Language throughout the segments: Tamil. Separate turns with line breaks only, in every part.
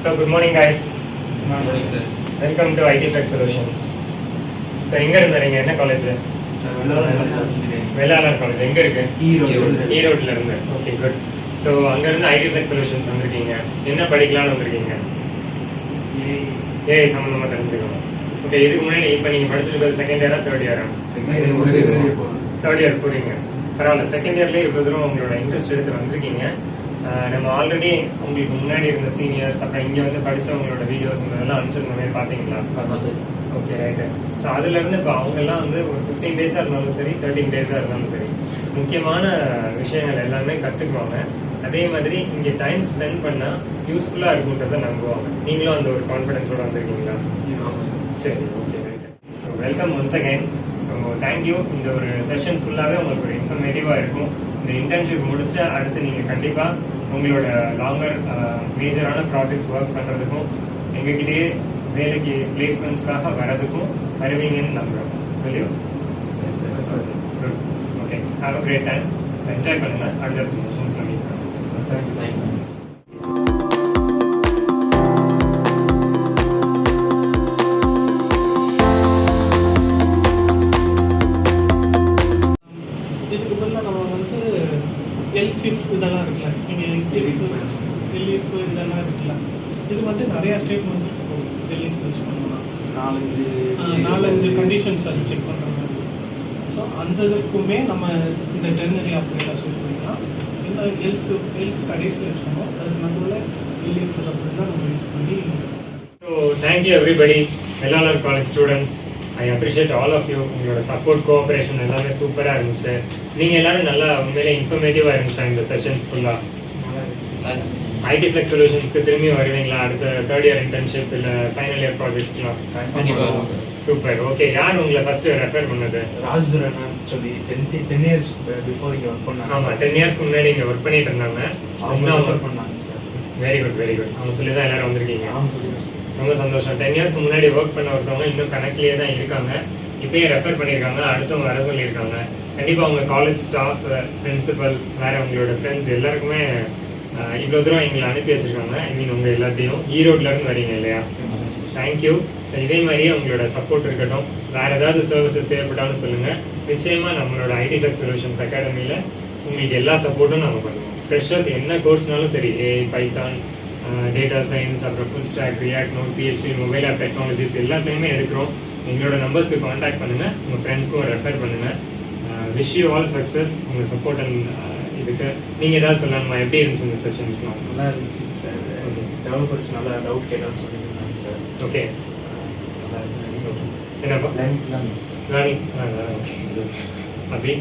So good morning guys.
Morning, sir.
Welcome to IT Flex Solutions. So எங்க இருந்தீங்க? என்ன காலேஜ்? வெள்ளாளர் காலேஜ். எங்க இருக்கு? ஈரோட்ல இருந்து. Okay good. ஸோ அங்க இருந்து IT Flex Solutions வந்திருக்கீங்க. என்ன படிக்கலாம்னு வந்திருக்கீங்க? ஏஐ சம்பந்தமா தெரிஞ்சுக்கணும். ஓகே, இதுக்கு முன்னாடி இப்போ நீங்க படிச்சிருக்கிறது செகண்ட் இயரா தேர்ட் இயரா? தேர்ட் இயர் போறீங்க. பரவாயில்ல, செகண்ட் இயர்லேயே இவ்வளோ தூரம் உங்களோட இன்ட்ரெஸ்ட் எடுத்து வந்திருக்கீங்க. நம்ம ஆல்ரெடி உங்களுக்கு முன்னாடி இருந்த சீனியர்ஸ் அப்புறம் இங்கே வந்து படித்தவங்களோட வீடியோஸ் இதெல்லாம் அனுப்பிச்சிருந்த மாதிரி பார்த்தீங்களா? Okay right. ஸோ அதுலேருந்து இப்போ அவங்கெல்லாம் வந்து ஒரு 15 டேஸாக இருந்தாலும் சரி 13 டேஸாக இருந்தாலும் சரி முக்கியமான விஷயங்கள் எல்லாமே கற்றுக்குவாங்க. அதே மாதிரி இங்கே டைம் ஸ்பெண்ட் பண்ணால் யூஸ்ஃபுல்லாக இருக்குன்றதை நம்புவாங்க. நீங்களும் அந்த ஒரு கான்ஃபிடென்ஸோடு வந்திருக்கீங்களா? சரி, okay right. So welcome once again. So thank you. இந்த ஒரு செஷன் ஃபுல்லாகவே உங்களுக்கு ஒரு இன்ஃபர்மேட்டிவாக இருக்கும். இந்த இன்டர்ன்ஷிப் முடிச்சு அடுத்து நீங்கள் கண்டிப்பாக உங்களோட லாங்கர் மேஜரான ப்ராஜெக்ட்ஸ் ஒர்க் பண்ணுறதுக்கும் எங்ககிட்டயே வேலைக்கு பிளேஸ்மெண்ட்ஸ்க்காக வரதுக்கும் வருவீங்கன்னு நம்புகிறோம். இல்லையோ? Good. Okay, have a great time. So enjoy பண்ணுங்கள். அடுத்த செஷன்ஸில் மீட் பண்ணுங்கள்.
இதுக்கு பதிலாக நம்ம வந்து எல்சிஃப் இதெல்லாம் இருக்குல்ல, நீங்கள் எல்இஃப் இதெல்லாம் இருக்குல்ல, இது வந்து நிறையா ஸ்டேட்மெண்ட் இருக்கும். எல்இஃப் யூஸ் பண்ணோம்னா 4-5 கண்டிஷன்ஸ் அது செக் பண்ணுற மாதிரி. ஸோ அந்த இதுக்குமே நம்ம இந்த டெர்னரி ஆப்ரேட்டர்ஸ் யூஸ் பண்ணிக்கலாம். இல்லை எல்ஸ் கடைசியில் யூஸ் பண்ணுவோம். அதுக்கு நடுவில் எல்இஃப் அப்படிலாம் நம்ம யூஸ் பண்ணி.
So thank you everybody, Vellalar college students. I appreciate all of you. உங்களோட சப்போர்ட், கோஆப்ரேஷன் எல்லாமே சூப்பராக இருந்துச்சு. நீங்கள் எல்லாரும் நல்லா உண்மையிலே இன்ஃபர்மேட்டிவாக இருந்துச்சா இந்த செஷன்ஸ் ஃபுல்லாக? IT Flex Solutionsக்கு திரும்பி வருவீங்களா? அடுத்த தேர்ட் இயர் இன்டர்ன்ஷிப் இல்லை ஃபைனல் இயர் ப்ராஜெக்ட்ஸ்லாம்? சூப்பர். ஓகே, யார் உங்களை ஃபர்ஸ்ட் ரெஃபர் பண்ணது?
ராஜ்துரன் சொல்லி 10 இயர்ஸ் பிஃபோர் இங்கே ஒர்க் பண்ணாங்க.
ஆமாம், 10 இயர்ஸ்க்கு முன்னாடி இங்கே ஒர்க் பண்ணிட்டு இருந்தாங்க.
அவங்க ஒர்க் பண்ணாங்க sir.
Very good, very good. அவங்க சொல்லி தான் எல்லாரும் வந்திருக்கீங்க. ரொம்ப சந்தோஷம். 10 இயர்ஸ்க்கு முன்னாடி ஒர்க் பண்ண ஒருத்தவங்க இன்னும் கனெக்ட்லேயே தான் இருக்காங்க. இப்பயே ரெஃபர் பண்ணியிருக்காங்க, அடுத்தவங்க வர சொல்லியிருக்காங்க. கண்டிப்பாக உங்கள் காலேஜ் ஸ்டாஃப், பிரின்சிபல், வேற உங்களோட ஃப்ரெண்ட்ஸ் எல்லாருக்குமே இவ்வளோ தூரம் எங்களை அனுப்பி வச்சிருக்காங்க. ஐ மீன் உங்கள் எல்லாத்தையும் ஈரோட்லேருந்து வரீங்க இல்லையா? தேங்க்யூ. ஸோ இதே மாதிரியே உங்களோட சப்போர்ட் இருக்கட்டும். வேறு ஏதாவது சர்வீசஸ் தேவைப்பட்டாலும் சொல்லுங்கள். நிச்சயமாக நம்மளோட IT Flex Solutions அகாடமியில் உங்களுக்கு எல்லா சப்போர்ட்டும் நம்ம பண்ணுவோம். ஃப்ரெஷர்ஸ் என்ன கோர்ஸ்னாலும் சரி, AI, பைத்தான், டேட்டா சயின்ஸ், அப்புறம் full stack, React, Node, PHP, mobile app technologies எல்லாத்தையுமே எடுக்கிறோம். எங்களோட நம்பர்ஸ்க்கு காண்டாக்ட் பண்ணுங்கள், உங்கள் ஃப்ரெண்ட்ஸ்க்கும் ரெஃபர் பண்ணுங்கள். Wish you all success. உங்கள் சப்போர்ட் அண்ட் இதுக்கு நீங்கள் ஏதாவது சொல்லணுமா? எப்படி இருந்துச்சு இந்த செஷன்ஸ்லாம்?
நல்லா இருந்துச்சு சார். டெவலப்பர்ஸ் நல்லா டவுட் கேட்டான்னு சொல்லியிருந்தாங்க சார்.
ஓகே,
நல்லா இருந்துச்சு.
என்னப்பா லேர்னிங் அப்படி?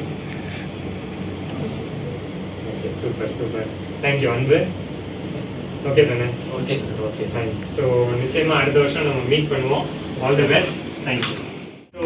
Okay, super super. தேங்க்யூ அன்பு. ஓகே தானே?
Okay sir. Okay,
fine. So நிச்சயமாக அடுத்த வருஷம் நம்ம மீட் பண்ணுவோம். All the best. Thank you. So